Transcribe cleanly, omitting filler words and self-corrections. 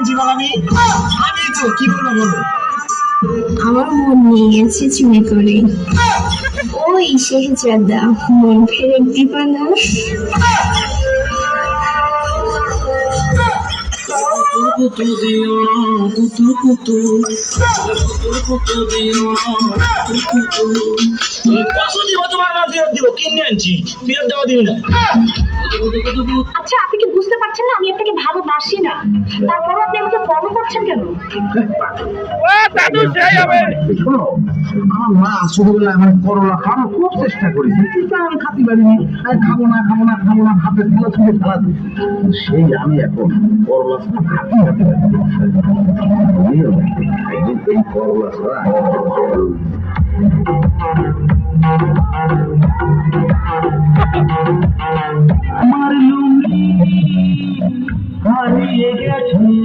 জীবন আমি আমি তো কি বলবো বলো। আমার মন নিয়ে গেছে চুরি করে ওই শেহজাদা মন ফেরত দিবা না? কুতু দিও কুতু কুতু কুতু দিও কুতু কত দিব তোমার মা ফেরত দিব কিনে আনছি ফেরত দেওয়া দিবি না। আচ্ছা আপনি কি বুঝতে পারছেন না আমি আপনাকে ভালোবাসি না, তারপরে আপনি আমাকে ফলো করছেন কেন? শোনো, আমার মা ছোটবেলায় আমার করলা খাওয়ার খুব চেষ্টা করেছে, কিন্তু আমি খাতে পারিনি। আমি খাবো না খাবো না খাবো না ভাতে ফেলা ছুঁড়ে ফেলা দিচ্ছি। সেই আমি এখন করলা খাতে খাতে একদিন এই করলা ছাড়া